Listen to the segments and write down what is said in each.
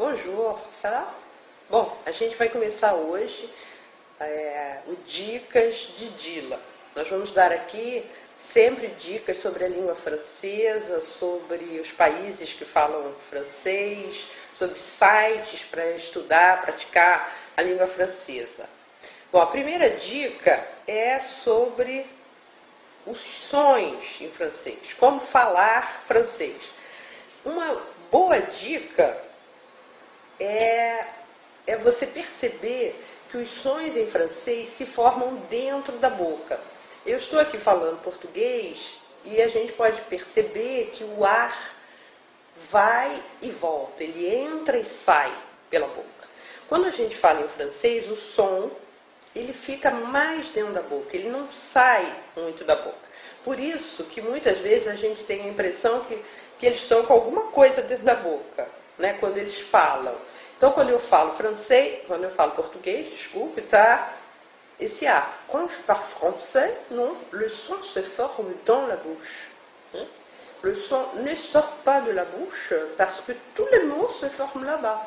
Bonjour, ça va? Bom, a gente vai começar hoje o Dicas de Dila. Nós vamos dar aqui sempre dicas sobre a língua francesa, sobre os países que falam francês, sobre sites para estudar, praticar a língua francesa. Bom, a primeira dica é sobre os sons em francês, como falar francês. Uma boa dica é você perceber que os sons em francês se formam dentro da boca. Eu estou aqui falando português e a gente pode perceber que o ar vai e volta, ele entra e sai pela boca. Quando a gente fala em francês, o som ele fica mais dentro da boca, ele não sai muito da boca. Por isso que muitas vezes a gente tem a impressão que eles estão com alguma coisa dentro da boca, né, quando eles falam. Então, quando eu falo francês, quando eu falo português, desculpe, tá esse ar. Quand je parle français, non, le son se forme dans la bouche. Le son ne sort pas de la bouche parce que tous les mots se forment là-bas.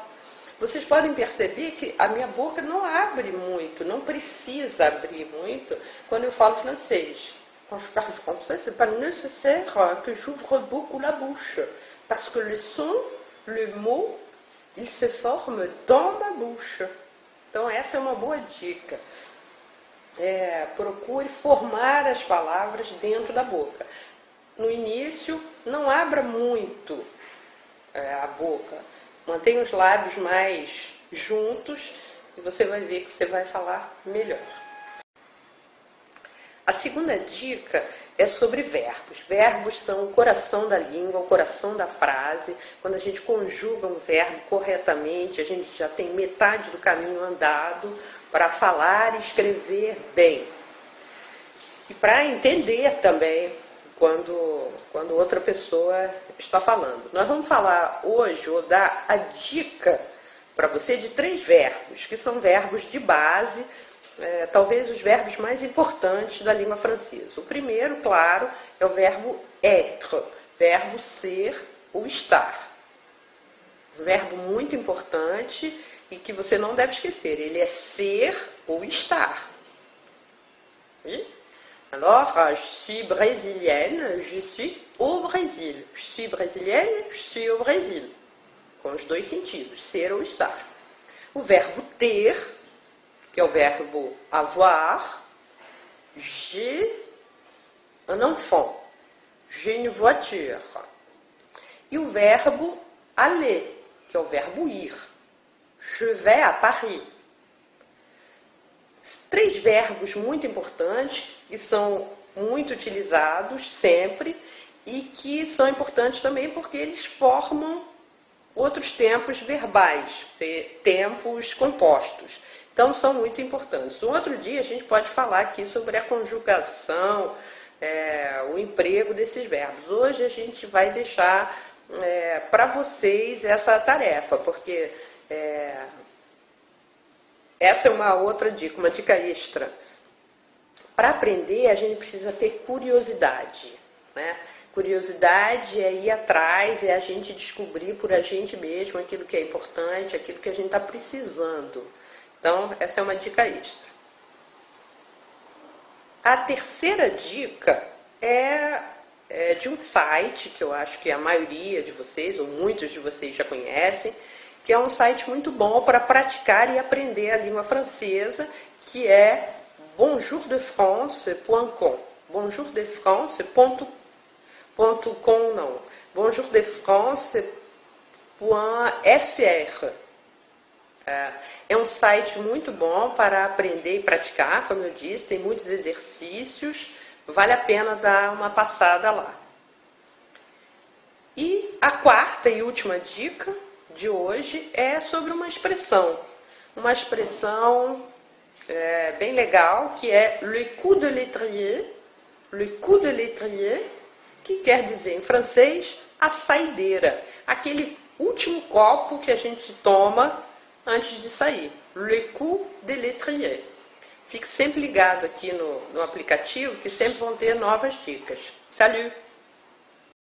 Vocês podem perceber que a minha boca não abre muito, não precisa abrir muito quando eu falo francês. Quand je parle français, c'est pas nécessaire que j'ouvre beaucoup la bouche parce que le son, le mot, il se forme dans ma bouche. Então essa é uma boa dica. Procure formar as palavras dentro da boca. No início, não abra muito a boca. Mantenha os lábios mais juntos e você vai ver que você vai falar melhor. A segunda dica é sobre verbos. Verbos são o coração da língua, o coração da frase. Quando a gente conjuga um verbo corretamente, a gente já tem metade do caminho andado para falar e escrever bem. E para entender também quando outra pessoa está falando. Nós vamos falar hoje, ou dar a dica para você de 3 verbos, que são verbos de base, talvez os verbos mais importantes da língua francesa. O primeiro, claro, é o verbo être, verbo ser ou estar. Um verbo muito importante e que você não deve esquecer, ele é ser ou estar. Alors, je suis brésilienne, je suis au Brésil. Je suis brésilienne, je suis au Brésil. Com os dois sentidos, ser ou estar. O verbo ter, que é o verbo avoir, j'ai un enfant, j'ai une voiture. E o verbo aller, que é o verbo ir. Je vais à Paris. 3 verbos muito importantes que são muito utilizados sempre e que são importantes também porque eles formam outros tempos verbais, tempos compostos. Então, são muito importantes. Um outro dia a gente pode falar aqui sobre a conjugação, o emprego desses verbos. Hoje a gente vai deixar para vocês essa tarefa, porque essa é uma outra dica, uma dica extra. Para aprender, a gente precisa ter curiosidade, né? Curiosidade é ir atrás, é a gente descobrir por a gente mesmo aquilo que é importante, aquilo que a gente está precisando. Então, essa é uma dica extra. A terceira dica é de um site que eu acho que a maioria de vocês, ou muitos de vocês já conhecem, que é um site muito bom para praticar e aprender a língua francesa, que é bonjourdefrance.com. Bonjourdefrance.com não. bonjourdefrance.fr. É um site muito bom para aprender e praticar, como eu disse, tem muitos exercícios, vale a pena dar uma passada lá. E a quarta e última dica de hoje é sobre uma expressão bem legal, que é le coup de l'étrier, que quer dizer em francês a saideira, aquele último copo que a gente toma antes de sair, le coup de l'étrier. Fique sempre ligado aqui no aplicativo, que sempre vão ter novas dicas. Salut!